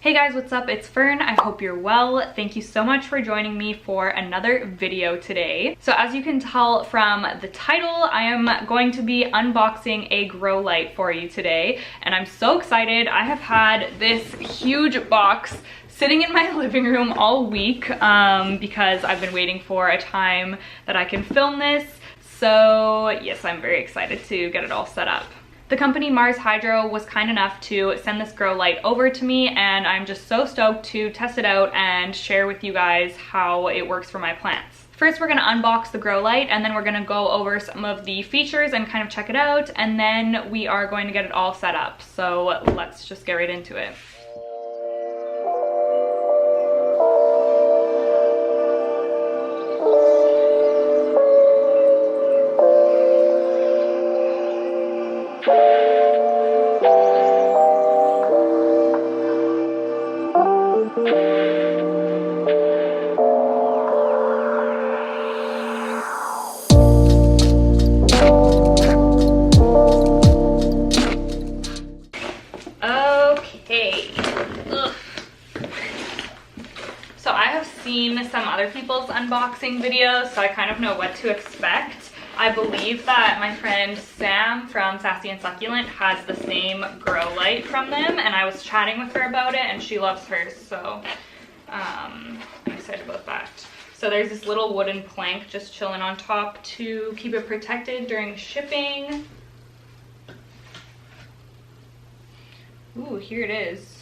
Hey guys, what's up? It's Fern. I hope you're well. Thank you so much for joining me for another video today. So as you can tell from the title, I am going to be unboxing a grow light for you today, and I'm so excited. I have had this huge box sitting in my living room all week because I've been waiting for a time that I can film this. So yes, I'm very excited to get it all set up. The company Mars Hydro was kind enough to send this grow light over to me, and I'm just so stoked to test it out and share with you guys how it works for my plants. First, we're gonna unbox the grow light, and then we're gonna go over some of the features and kind of check it out, and then we are going to get it all set up. So let's just get right into it. Some other people's unboxing videos, so I kind of know what to expect. I believe that my friend Sam from Sassy and Succulent has the same grow light from them, and I was chatting with her about it and she loves hers, so I'm excited about that. So there's this little wooden plank just chilling on top to keep it protected during shipping. Ooh, here it is.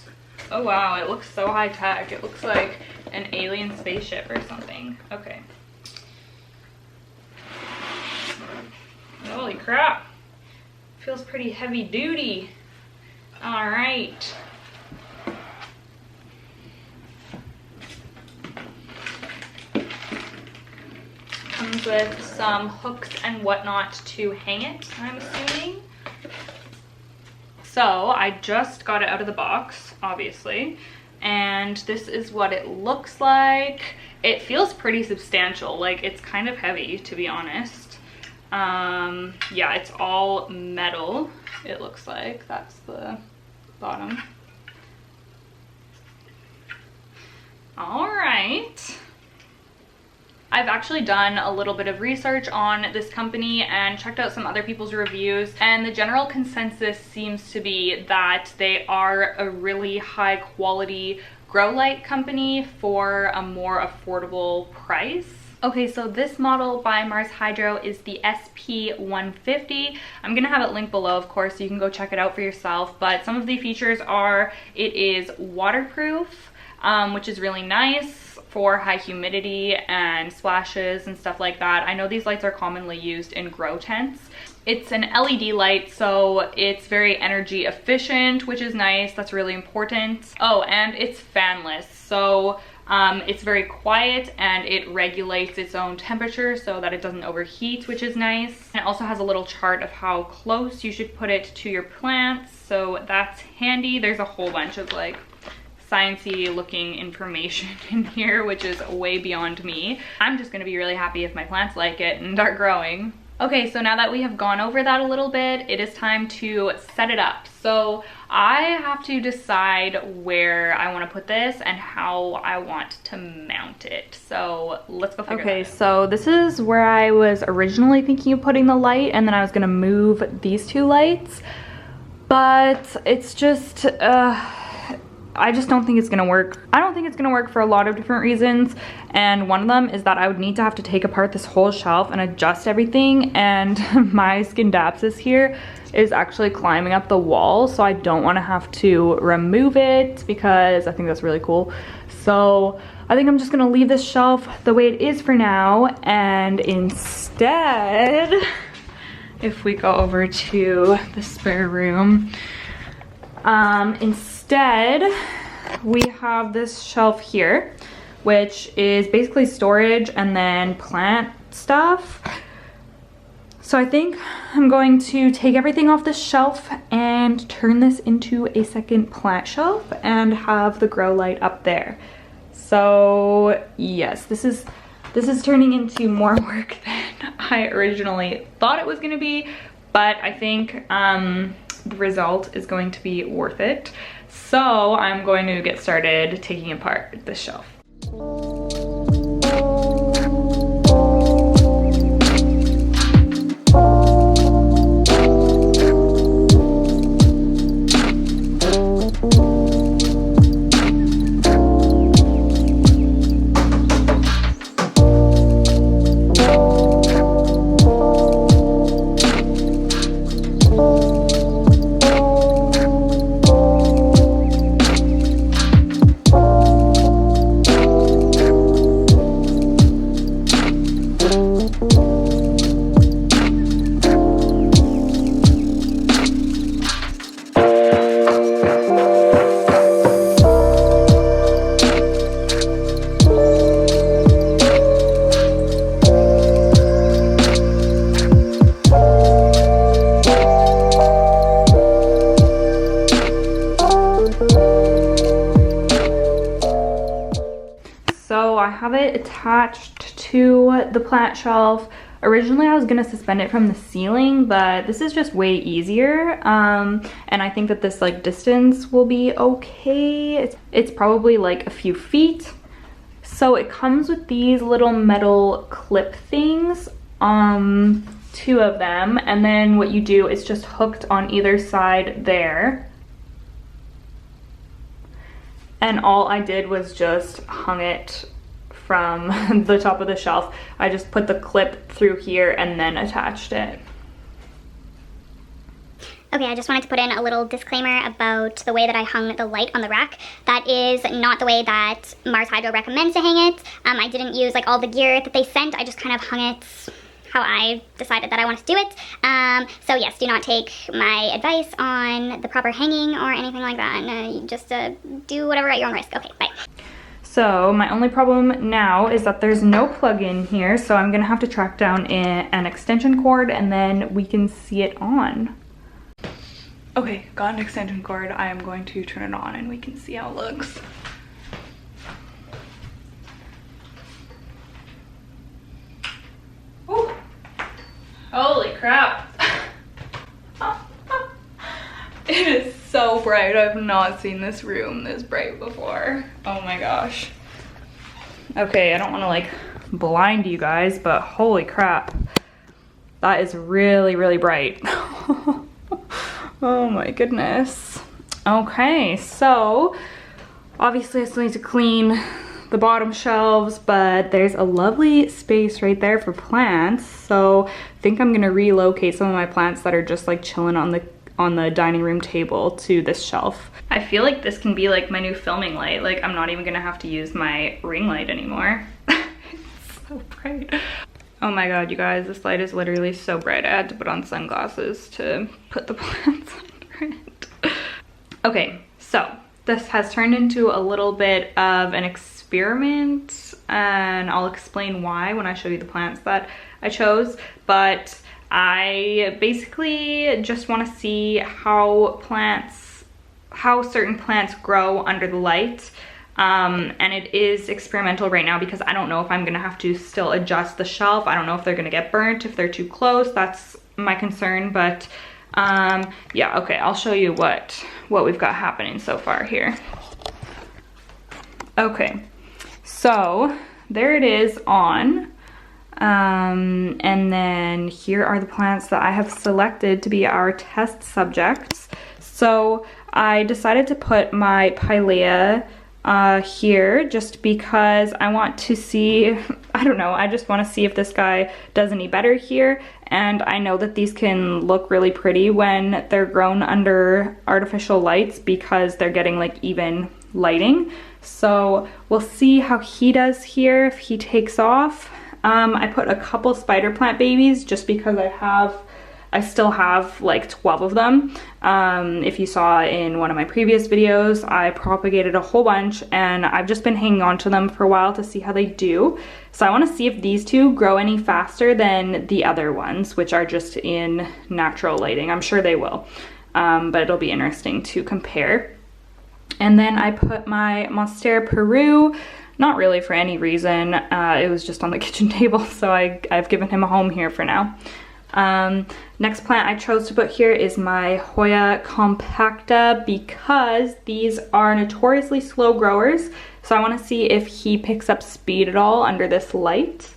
Oh wow, it looks so high tech. It looks like an alien spaceship or something. Okay. Holy crap. Feels pretty heavy duty. All right. Comes with some hooks and whatnot to hang it, I'm assuming. So I just got it out of the box, obviously, and this is what it looks like. It feels pretty substantial, like it's kind of heavy, to be honest. Yeah, it's all metal, it looks like. That's the bottom. All right. I've actually done a little bit of research on this company and checked out some other people's reviews, and the general consensus seems to be that they are a really high quality grow light company for a more affordable price. Okay, so this model by Mars Hydro is the SP150. I'm gonna have it linked below, of course, so you can go check it out for yourself, but some of the features are it is waterproof, which is really nice for high humidity and splashes and stuff like that. I know these lights are commonly used in grow tents. It's an LED light, so it's very energy efficient, which is nice. That's really important. Oh, and it's fanless, so it's very quiet and it regulates its own temperature so that it doesn't overheat, which is nice. And it also has a little chart of how close you should put it to your plants, so that's handy. There's a whole bunch of like sciencey looking information in here, which is way beyond me. I'm just gonna be really happy if my plants like it and are growing. Okay, so now that we have gone over that a little bit, it is time to set it up. So I have to decide where I want to put this and how I want to mount it. So let's go figure that out. Okay, so this is where I was originally thinking of putting the light, and then I was gonna move these two lights, but it's just I just don't think it's gonna work. I don't think it's gonna work for a lot of different reasons, and one of them is that I would need to have to take apart this whole shelf and adjust everything, and my Scindapsus here is actually climbing up the wall, so I don't want to have to remove it because I think that's really cool. So I think I'm just gonna leave this shelf the way it is for now, and instead, if we go over to the spare room, instead we have this shelf here, which is basically storage and then plant stuff. So I think I'm going to take everything off the shelf and turn this into a second plant shelf and have the grow light up there. So yes, this is turning into more work than I originally thought it was going to be, but I think the result is going to be worth it. So I'm going to get started taking apart this shelf. So I have it attached to the plant shelf. Originally I was gonna suspend it from the ceiling, but this is just way easier. And I think that this like distance will be okay. It's probably like a few feet. So it comes with these little metal clip things, 2 of them. And then what you do is just hooked on either side there. And all I did was just hung it from the top of the shelf. I just put the clip through here and then attached it. Okay, I just wanted to put in a little disclaimer about the way that I hung the light on the rack. That is not the way that Mars Hydro recommends to hang it. I didn't use like all the gear that they sent. I just kind of hung it how I decided that I wanted to do it. So yes, do not take my advice on the proper hanging or anything like that. And, just do whatever at your own risk. Okay, bye. So my only problem now is that there's no plug in here, so I'm gonna have to track down an extension cord and then we can see it on. Okay, got an extension cord. I am going to turn it on and we can see how it looks. Ooh. Holy crap. It is so bright. I've not seen this room this bright before. Oh my gosh. Okay, I don't want to like blind you guys, but holy crap. That is really, really bright. Oh my goodness. Okay, so obviously I still need to clean the bottom shelves, but there's a lovely space right there for plants. So I think I'm gonna relocate some of my plants that are just like chilling on the dining room table to this shelf. I feel like this can be like my new filming light. Like I'm not even gonna have to use my ring light anymore. It's so bright. Oh my god, you guys, this light is literally so bright. I had to put on sunglasses to put the plants under it. Okay, so this has turned into a little bit of an experiment, and I'll explain why when I show you the plants that I chose. But I basically just want to see how certain plants grow under the light. And it is experimental right now because I don't know if I'm gonna have to still adjust the shelf. I don't know if they're gonna get burnt if they're too close. That's my concern, but yeah, okay, I'll show you what we've got happening so far here. Okay, so there it is on. And then here are the plants that I have selected to be our test subjects. So I decided to put my Pilea here just because I want to see, I don't know, I just want to see if this guy does any better here. And I know that these can look really pretty when they're grown under artificial lights because they're getting like even lighting. So we'll see how he does here, if he takes off. I put a couple spider plant babies just because I still have like 12 of them. If you saw in one of my previous videos, I propagated a whole bunch and I've just been hanging on to them for a while to see how they do. So I want to see if these two grow any faster than the other ones, which are just in natural lighting. I'm sure they will, but it'll be interesting to compare. And then I put my Monstera Peru, not really for any reason. It was just on the kitchen table, so I've given him a home here for now. Next plant I chose to put here is my Hoya compacta because these are notoriously slow growers. So I want to see if he picks up speed at all under this light.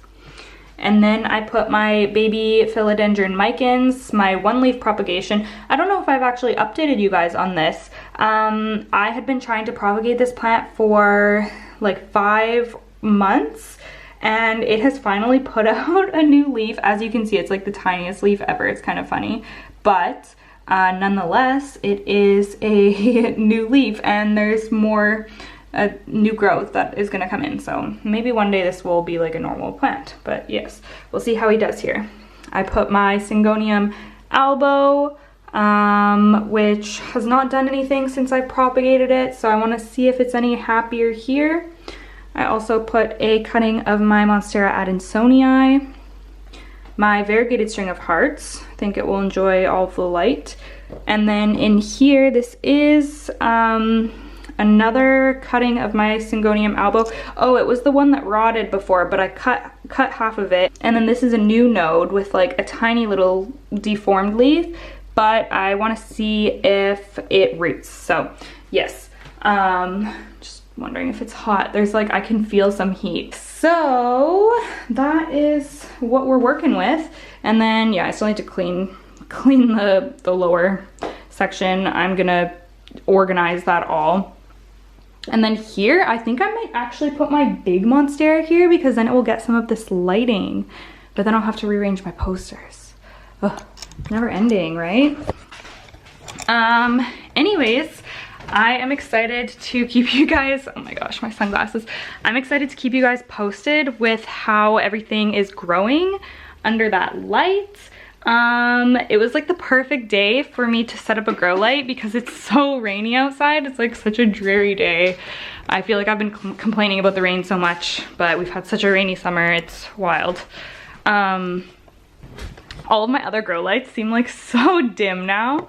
And then I put my baby philodendron micans, my one leaf propagation. I don't know if I've actually updated you guys on this. I had been trying to propagate this plant for like 5 months. And it has finally put out a new leaf. As you can see, it's like the tiniest leaf ever. It's kind of funny. But nonetheless, it is a new leaf and there's more new growth that is gonna come in. So maybe one day this will be like a normal plant. But yes, we'll see how he does here. I put my Syngonium albo, which has not done anything since I propagated it. So I wanna see if it's any happier here. I also put a cutting of my Monstera Adansonii, my variegated string of hearts. I think it will enjoy all of the light. And then in here, this is another cutting of my Syngonium albo. Oh, it was the one that rotted before, but I cut half of it. And then this is a new node with like a tiny little deformed leaf, but I want to see if it roots. So yes, just wondering if it's hot. There's like, I can feel some heat. So that is what we're working with. And then yeah, I still need to clean the lower section. I'm gonna organize that all. And then here, I think I might actually put my big Monstera here because then it will get some of this lighting, but then I'll have to rearrange my posters. Ugh, never ending, right? Anyways, I am excited to keep you guys, oh my gosh, my sunglasses. I'm excited to keep you guys posted with how everything is growing under that light. It was like the perfect day for me to set up a grow light because it's so rainy outside. It's like such a dreary day. I feel like I've been complaining about the rain so much, but we've had such a rainy summer. It's wild. All of my other grow lights seem like so dim now.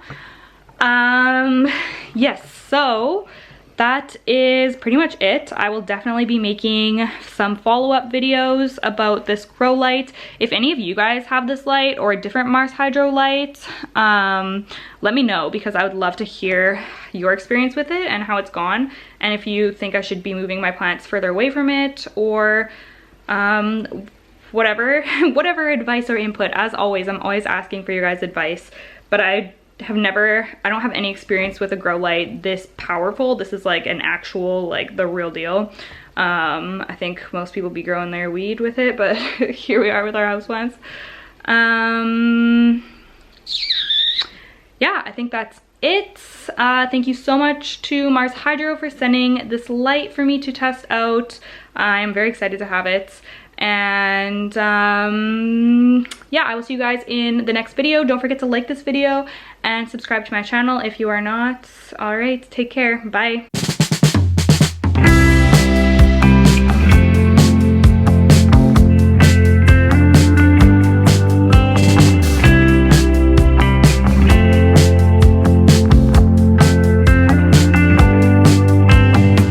Yes, so that is pretty much it. I will definitely be making some follow-up videos about this grow light. If any of you guys have this light or a different Mars Hydro light, let me know because I would love to hear your experience with it and how it's gone. And if you think I should be moving my plants further away from it or whatever advice or input. As always, I'm always asking for your guys' advice, but I don't have any experience with a grow light this powerful. This is like an actual, like the real deal. I think most people be growing their weed with it, but here we are with our houseplants. Yeah, I think that's it. Thank you so much to Mars Hydro for sending this light for me to test out. I'm very excited to have it. And yeah, I will see you guys in the next video. Don't forget to like this video and subscribe to my channel if you are not. All right, take care. Bye.